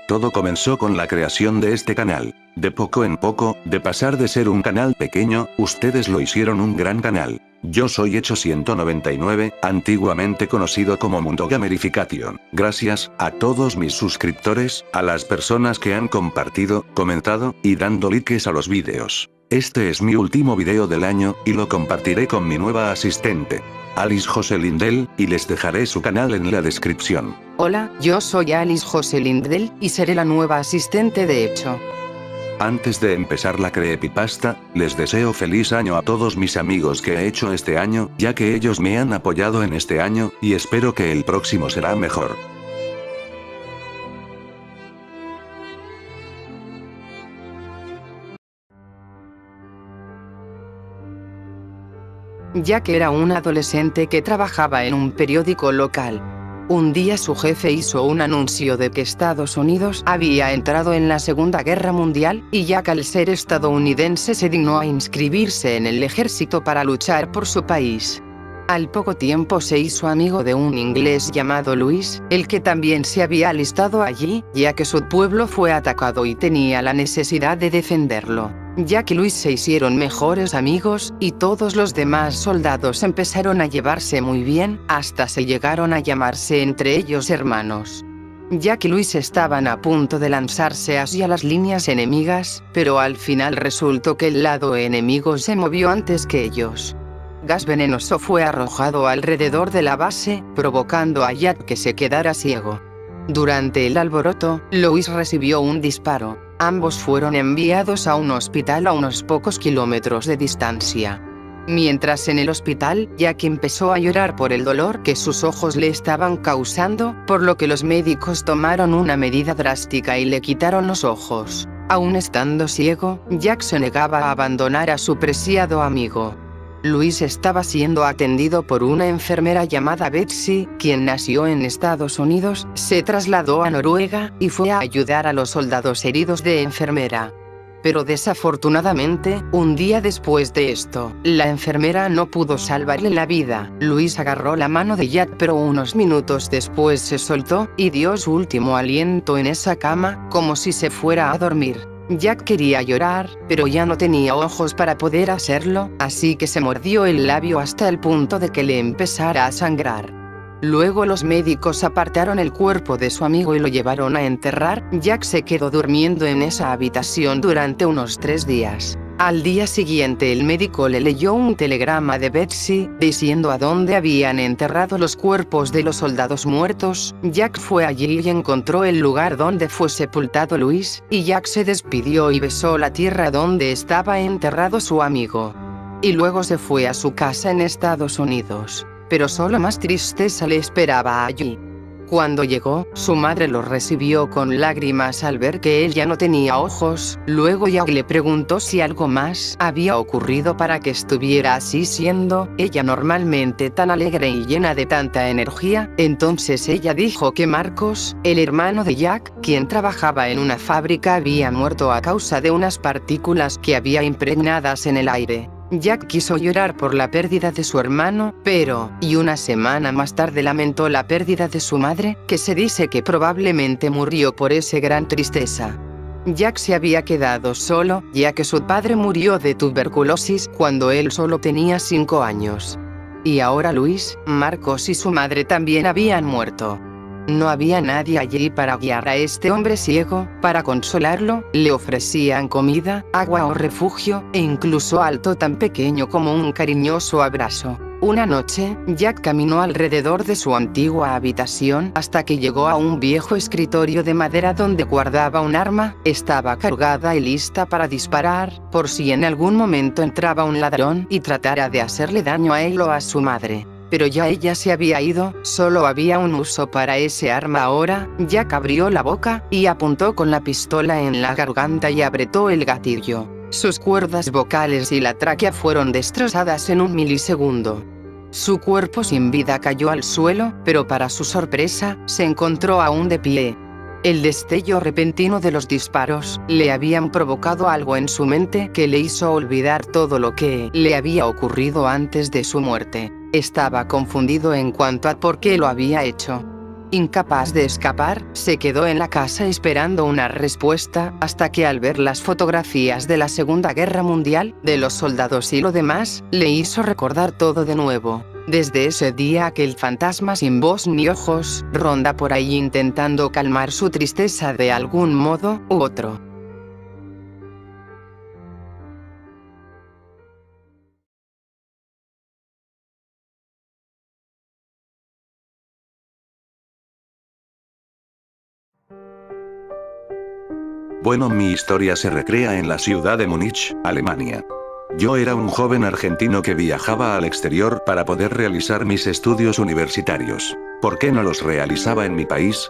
Todo comenzó con la creación de este canal. De poco en poco, de pasar de ser un canal pequeño, ustedes lo hicieron un gran canal. Yo soy Hecho 199, antiguamente conocido como Mundo Gamerification. Gracias a todos mis suscriptores, a las personas que han compartido, comentado, y dando likes a los vídeos. Este es mi último video del año, y lo compartiré con mi nueva asistente, Alice Jose Lindell, y les dejaré su canal en la descripción. Hola, yo soy Alice Jose Lindell, y seré la nueva asistente de Hecho. Antes de empezar la creepypasta, les deseo feliz año a todos mis amigos que he hecho este año, ya que ellos me han apoyado en este año, y espero que el próximo será mejor. Jack era un adolescente que trabajaba en un periódico local. Un día su jefe hizo un anuncio de que Estados Unidos había entrado en la Segunda Guerra Mundial, y Jack, al ser estadounidense, se dignó a inscribirse en el ejército para luchar por su país. Al poco tiempo se hizo amigo de un inglés llamado Luis, el que también se había alistado allí, ya que su pueblo fue atacado y tenía la necesidad de defenderlo. Jack y Luis se hicieron mejores amigos, y todos los demás soldados empezaron a llevarse muy bien, hasta se llegaron a llamarse entre ellos hermanos. Jack y Luis estaban a punto de lanzarse hacia las líneas enemigas, pero al final resultó que el lado enemigo se movió antes que ellos. Gas venenoso fue arrojado alrededor de la base, provocando a Jack que se quedara ciego. Durante el alboroto, Luis recibió un disparo. Ambos fueron enviados a un hospital a unos pocos kilómetros de distancia. Mientras en el hospital, Jack empezó a llorar por el dolor que sus ojos le estaban causando, por lo que los médicos tomaron una medida drástica y le quitaron los ojos. Aún estando ciego, Jack se negaba a abandonar a su preciado amigo. Luis estaba siendo atendido por una enfermera llamada Betsy, quien nació en Estados Unidos, se trasladó a Noruega, y fue a ayudar a los soldados heridos de enfermera. Pero desafortunadamente, un día después de esto, la enfermera no pudo salvarle la vida. Luis agarró la mano de Jack, pero unos minutos después se soltó, y dio su último aliento en esa cama, como si se fuera a dormir. Jack quería llorar, pero ya no tenía ojos para poder hacerlo, así que se mordió el labio hasta el punto de que le empezara a sangrar. Luego los médicos apartaron el cuerpo de su amigo y lo llevaron a enterrar. Jack se quedó durmiendo en esa habitación durante unos 3 días. Al día siguiente el médico le leyó un telegrama de Betsy, diciendo a dónde habían enterrado los cuerpos de los soldados muertos. Jack fue allí y encontró el lugar donde fue sepultado Luis, y Jack se despidió y besó la tierra donde estaba enterrado su amigo. Y luego se fue a su casa en Estados Unidos. Pero solo más tristeza le esperaba allí. Cuando llegó, su madre lo recibió con lágrimas al ver que él ya no tenía ojos. Luego Jack le preguntó si algo más había ocurrido para que estuviera así, siendo ella normalmente tan alegre y llena de tanta energía. Entonces ella dijo que Marcos, el hermano de Jack, quien trabajaba en una fábrica, había muerto a causa de unas partículas que había impregnadas en el aire. Jack quiso llorar por la pérdida de su hermano, y una semana más tarde lamentó la pérdida de su madre, que se dice que probablemente murió por esa gran tristeza. Jack se había quedado solo, ya que su padre murió de tuberculosis cuando él solo tenía 5 años. Y ahora Luis, Marcos y su madre también habían muerto. No había nadie allí para guiar a este hombre ciego, para consolarlo. Le ofrecían comida, agua o refugio, e incluso algo tan pequeño como un cariñoso abrazo. Una noche, Jack caminó alrededor de su antigua habitación hasta que llegó a un viejo escritorio de madera donde guardaba un arma. Estaba cargada y lista para disparar, por si en algún momento entraba un ladrón y tratara de hacerle daño a él o a su madre. Pero ya ella se había ido, solo había un uso para ese arma ahora. Jack abrió la boca, y apuntó con la pistola en la garganta y apretó el gatillo. Sus cuerdas vocales y la tráquea fueron destrozadas en un milisegundo. Su cuerpo sin vida cayó al suelo, pero para su sorpresa, se encontró aún de pie. El destello repentino de los disparos le habían provocado algo en su mente que le hizo olvidar todo lo que le había ocurrido antes de su muerte. Estaba confundido en cuanto a por qué lo había hecho. Incapaz de escapar, se quedó en la casa esperando una respuesta, hasta que al ver las fotografías de la Segunda Guerra Mundial, de los soldados y lo demás, le hizo recordar todo de nuevo. Desde ese día aquel fantasma sin voz ni ojos, ronda por ahí intentando calmar su tristeza de algún modo u otro. Bueno, mi historia se recrea en la ciudad de Múnich, Alemania. Yo era un joven argentino que viajaba al exterior para poder realizar mis estudios universitarios. ¿Por qué no los realizaba en mi país?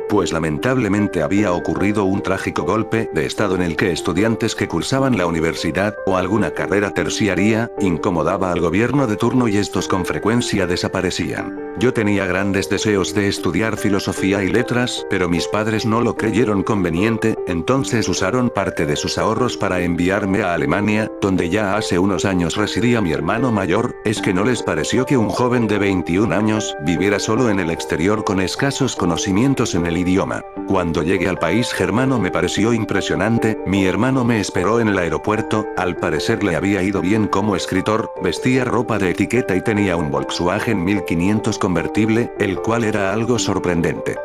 Pues lamentablemente había ocurrido un trágico golpe de estado en el que estudiantes que cursaban la universidad, o alguna carrera terciaria, incomodaba al gobierno de turno y estos con frecuencia desaparecían. Yo tenía grandes deseos de estudiar filosofía y letras, pero mis padres no lo creyeron conveniente, entonces usaron parte de sus ahorros para enviarme a Alemania, donde ya hace unos años residía mi hermano mayor. Es que no les pareció que un joven de 21 años viviera solo en el exterior con escasos conocimientos en el idioma. Cuando llegué al país germano me pareció impresionante. Mi hermano me esperó en el aeropuerto, al parecer le había ido bien como escritor, vestía ropa de etiqueta y tenía un Volkswagen 1500 convertible, el cual era algo sorprendente.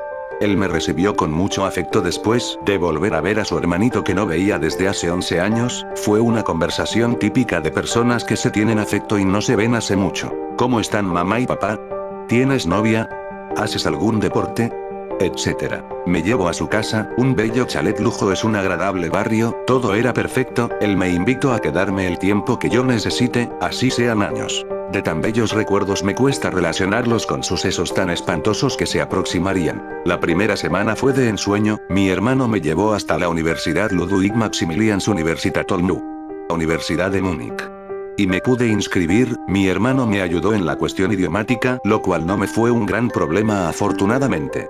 Él me recibió con mucho afecto después de volver a ver a su hermanito que no veía desde hace 11 años, fue una conversación típica de personas que se tienen afecto y no se ven hace mucho. ¿Cómo están mamá y papá? ¿Tienes novia? ¿Haces algún deporte? Etcétera. Me llevo a su casa, un bello chalet lujo, es un agradable barrio, todo era perfecto, él me invitó a quedarme el tiempo que yo necesite, así sean años. De tan bellos recuerdos me cuesta relacionarlos con sucesos tan espantosos que se aproximarían. La primera semana fue de ensueño. Mi hermano me llevó hasta la Universidad Ludwig Maximilians Universität Olnu, Universidad de Múnich. Y me pude inscribir. Mi hermano me ayudó en la cuestión idiomática, lo cual no me fue un gran problema afortunadamente.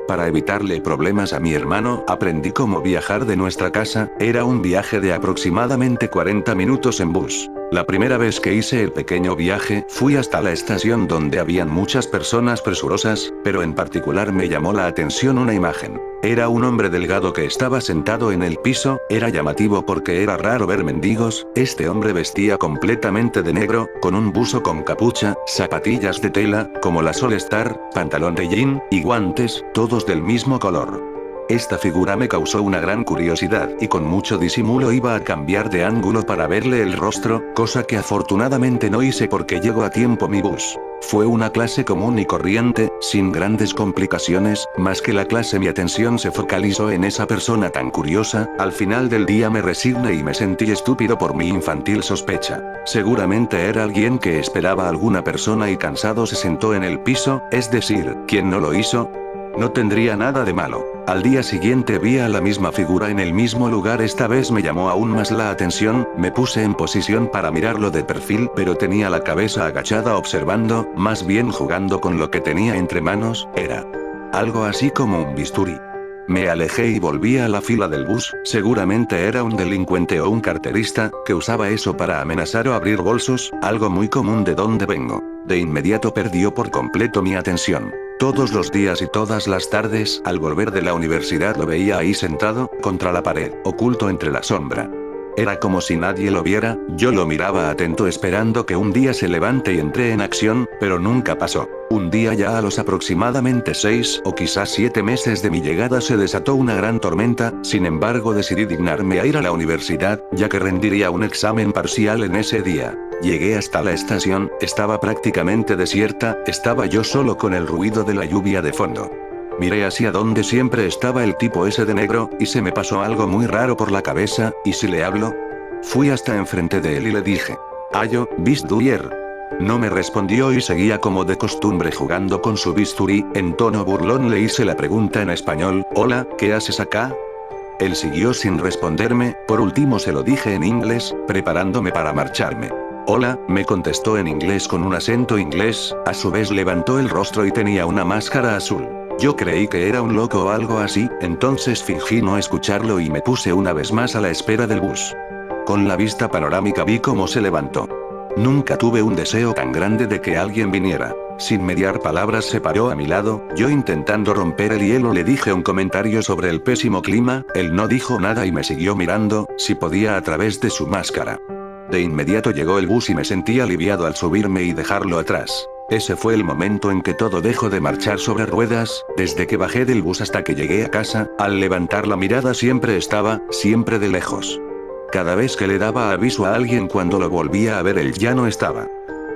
Para evitarle problemas a mi hermano, aprendí cómo viajar de nuestra casa. Era un viaje de aproximadamente 40 minutos en bus. La primera vez que hice el pequeño viaje, fui hasta la estación donde habían muchas personas presurosas, pero en particular me llamó la atención una imagen. Era un hombre delgado que estaba sentado en el piso. Era llamativo porque era raro ver mendigos. Este hombre vestía completamente de negro, con un buzo con capucha, zapatillas de tela, como las All Star, pantalón de jean, y guantes, todos del mismo color. Esta figura me causó una gran curiosidad y con mucho disimulo iba a cambiar de ángulo para verle el rostro, cosa que afortunadamente no hice porque llegó a tiempo mi bus. Fue una clase común y corriente, sin grandes complicaciones, más que la clase mi atención se focalizó en esa persona tan curiosa. Al final del día me resigné y me sentí estúpido por mi infantil sospecha. Seguramente era alguien que esperaba a alguna persona y cansado se sentó en el piso, es decir, ¿quién no lo hizo? No tendría nada de malo. Al día siguiente vi a la misma figura en el mismo lugar. Esta vez me llamó aún más la atención. Me puse en posición para mirarlo de perfil, pero tenía la cabeza agachada observando, más bien jugando con lo que tenía entre manos. Era algo así como un bisturí. Me alejé y volví a la fila del bus. Seguramente era un delincuente o un carterista, que usaba eso para amenazar o abrir bolsos, algo muy común de donde vengo. De inmediato perdió por completo mi atención. Todos los días y todas las tardes, al volver de la universidad lo veía ahí sentado, contra la pared, oculto entre la sombra. Era como si nadie lo viera. Yo lo miraba atento esperando que un día se levante y entre en acción, pero nunca pasó. Un día ya a los aproximadamente 6 o quizás 7 meses de mi llegada se desató una gran tormenta. Sin embargo decidí dignarme a ir a la universidad, ya que rendiría un examen parcial en ese día. Llegué hasta la estación, estaba prácticamente desierta, estaba yo solo con el ruido de la lluvia de fondo. Miré hacia donde siempre estaba el tipo ese de negro, y se me pasó algo muy raro por la cabeza. ¿Y si le hablo? Fui hasta enfrente de él y le dije: «Ayo, bist du hier?». No me respondió y seguía como de costumbre jugando con su bisturí. En tono burlón le hice la pregunta en español: «Hola, ¿qué haces acá?». Él siguió sin responderme. Por último se lo dije en inglés, preparándome para marcharme. «Hola», me contestó en inglés con un acento inglés. A su vez levantó el rostro y tenía una máscara azul. Yo creí que era un loco o algo así, entonces fingí no escucharlo y me puse una vez más a la espera del bus. Con la vista panorámica vi cómo se levantó. Nunca tuve un deseo tan grande de que alguien viniera. Sin mediar palabras se paró a mi lado, yo intentando romper el hielo le dije un comentario sobre el pésimo clima, él no dijo nada y me siguió mirando, si podía a través de su máscara. De inmediato llegó el bus y me sentí aliviado al subirme y dejarlo atrás. Ese fue el momento en que todo dejó de marchar sobre ruedas, desde que bajé del bus hasta que llegué a casa, al levantar la mirada siempre estaba, siempre de lejos. Cada vez que le daba aviso a alguien cuando lo volvía a ver él ya no estaba.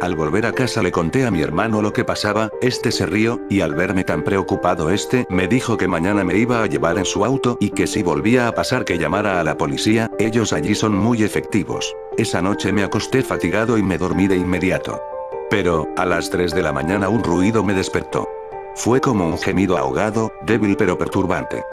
Al volver a casa le conté a mi hermano lo que pasaba, este se rió, y al verme tan preocupado me dijo que mañana me iba a llevar en su auto y que si volvía a pasar que llamara a la policía, ellos allí son muy efectivos. Esa noche me acosté fatigado y me dormí de inmediato. Pero, a las 3 de la mañana un ruido me despertó. Fue como un gemido ahogado, débil pero perturbante.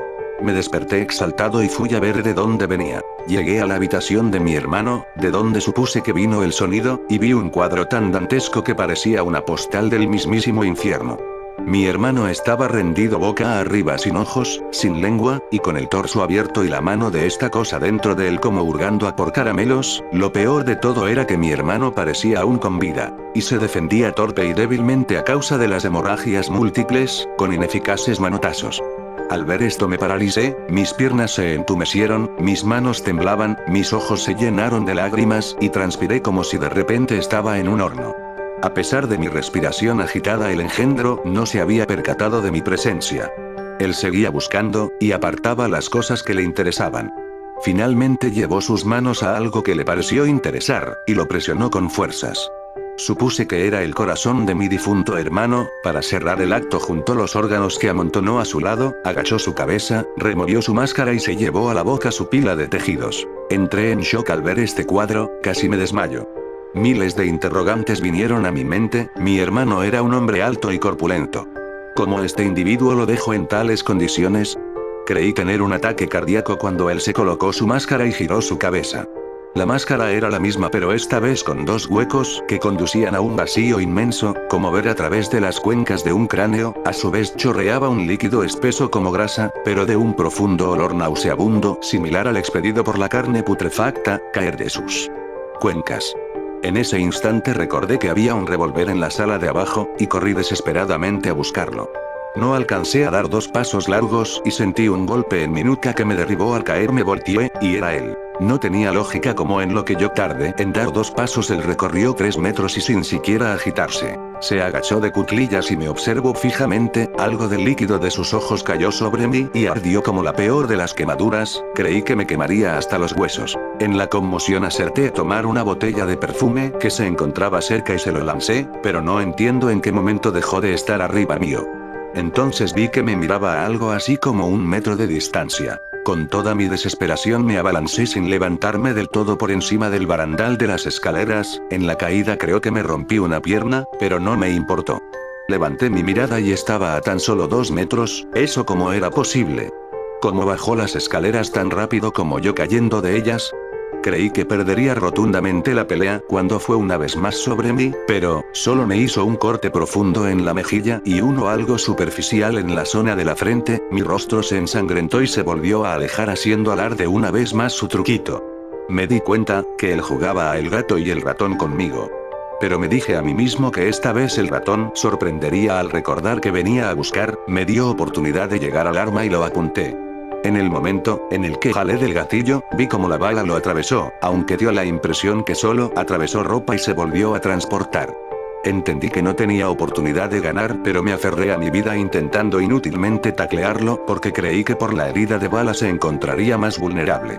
Me desperté exaltado y fui a ver de dónde venía. Llegué a la habitación de mi hermano, de donde supuse que vino el sonido, y vi un cuadro tan dantesco que parecía una postal del mismísimo infierno. Mi hermano estaba rendido boca arriba sin ojos, sin lengua, y con el torso abierto y la mano de esta cosa dentro de él como hurgando a por caramelos. Lo peor de todo era que mi hermano parecía aún con vida, y se defendía torpe y débilmente a causa de las hemorragias múltiples, con ineficaces manotazos. Al ver esto me paralicé, mis piernas se entumecieron, mis manos temblaban, mis ojos se llenaron de lágrimas y transpiré como si de repente estaba en un horno. A pesar de mi respiración agitada, el engendro no se había percatado de mi presencia. Él seguía buscando, y apartaba las cosas que le interesaban. Finalmente llevó sus manos a algo que le pareció interesar, y lo presionó con fuerzas. Supuse que era el corazón de mi difunto hermano. Para cerrar el acto juntó los órganos que amontonó a su lado, agachó su cabeza, removió su máscara y se llevó a la boca su pila de tejidos. Entré en shock al ver este cuadro, casi me desmayo. Miles de interrogantes vinieron a mi mente. Mi hermano era un hombre alto y corpulento. ¿Cómo este individuo lo dejó en tales condiciones? Creí tener un ataque cardíaco cuando él se colocó su máscara y giró su cabeza. La máscara era la misma pero esta vez con dos huecos que conducían a un vacío inmenso, como ver a través de las cuencas de un cráneo. A su vez chorreaba un líquido espeso como grasa, pero de un profundo olor nauseabundo, similar al expedido por la carne putrefacta, caer de sus cuencas. En ese instante recordé que había un revólver en la sala de abajo, y corrí desesperadamente a buscarlo. No alcancé a dar 2 pasos largos y sentí un golpe en mi nuca que me derribó. Al caer me volteé, y era él. No tenía lógica como en lo que yo tardé en dar 2 pasos él recorrió 3 metros y sin siquiera agitarse. Se agachó de cuclillas y me observó fijamente, algo del líquido de sus ojos cayó sobre mí y ardió como la peor de las quemaduras. Creí que me quemaría hasta los huesos. En la conmoción acerté a tomar una botella de perfume que se encontraba cerca y se lo lancé, pero no entiendo en qué momento dejó de estar arriba mío. Entonces vi que me miraba a algo así como 1 metro de distancia. Con toda mi desesperación me abalancé sin levantarme del todo por encima del barandal de las escaleras. En la caída creo que me rompí una pierna, pero no me importó. Levanté mi mirada y estaba a tan solo 2 metros. ¿Eso cómo era posible? ¿Cómo bajó las escaleras tan rápido como yo cayendo de ellas? Creí que perdería rotundamente la pelea cuando fue una vez más sobre mí, pero solo me hizo un corte profundo en la mejilla y uno algo superficial en la zona de la frente. Mi rostro se ensangrentó y se volvió a alejar haciendo alarde una vez más su truquito. Me di cuenta que él jugaba a el gato y el ratón conmigo. Pero me dije a mí mismo que esta vez el ratón sorprendería al recordar que venía a buscar. Me dio oportunidad de llegar al arma y lo apunté. En el momento en el que jalé del gatillo, vi como la bala lo atravesó, aunque dio la impresión que solo atravesó ropa y se volvió a transportar. Entendí que no tenía oportunidad de ganar, pero me aferré a mi vida intentando inútilmente taclearlo, porque creí que por la herida de bala se encontraría más vulnerable.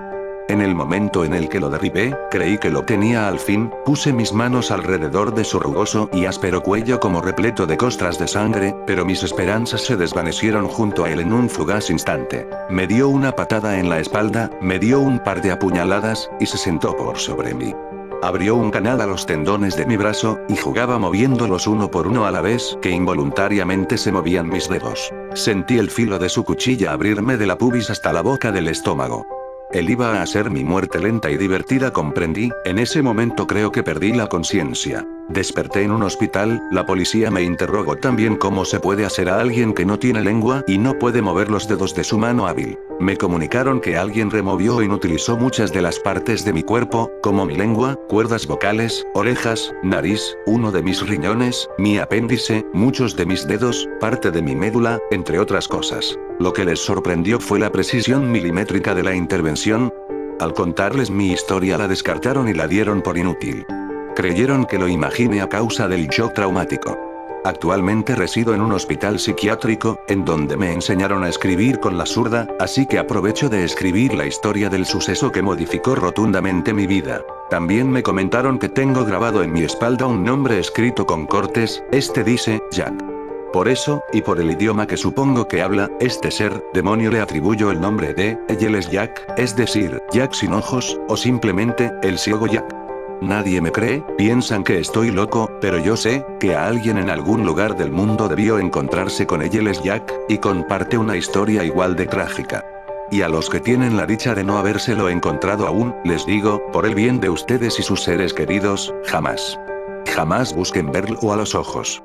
En el momento en el que lo derribé, creí que lo tenía al fin. Puse mis manos alrededor de su rugoso y áspero cuello como repleto de costras de sangre, pero mis esperanzas se desvanecieron junto a él en un fugaz instante. Me dio una patada en la espalda, me dio un par de apuñaladas, y se sentó por sobre mí. Abrió un canal a los tendones de mi brazo, y jugaba moviéndolos uno por uno a la vez que involuntariamente se movían mis dedos. Sentí el filo de su cuchilla abrirme de la pubis hasta la boca del estómago. Él iba a hacer mi muerte lenta y divertida, comprendí. En ese momento creo que perdí la conciencia. Desperté en un hospital, la policía me interrogó también cómo se puede hacer a alguien que no tiene lengua y no puede mover los dedos de su mano hábil. Me comunicaron que alguien removió o inutilizó muchas de las partes de mi cuerpo, como mi lengua, cuerdas vocales, orejas, nariz, uno de mis riñones, mi apéndice, muchos de mis dedos, parte de mi médula, entre otras cosas. Lo que les sorprendió fue la precisión milimétrica de la intervención. Al contarles mi historia la descartaron y la dieron por inútil. Creyeron que lo imaginé a causa del shock traumático. Actualmente resido en un hospital psiquiátrico, en donde me enseñaron a escribir con la zurda, así que aprovecho de escribir la historia del suceso que modificó rotundamente mi vida. También me comentaron que tengo grabado en mi espalda un nombre escrito con cortes, este dice, Jack. Por eso, y por el idioma que supongo que habla, este ser, demonio le atribuyo el nombre de, él es Jack, es decir, Jack sin ojos, o simplemente, el ciego Jack. Nadie me cree, piensan que estoy loco, pero yo sé, que a alguien en algún lugar del mundo debió encontrarse con él es Jack, y comparte una historia igual de trágica. Y a los que tienen la dicha de no habérselo encontrado aún, les digo, por el bien de ustedes y sus seres queridos, jamás. Jamás busquen verlo a los ojos.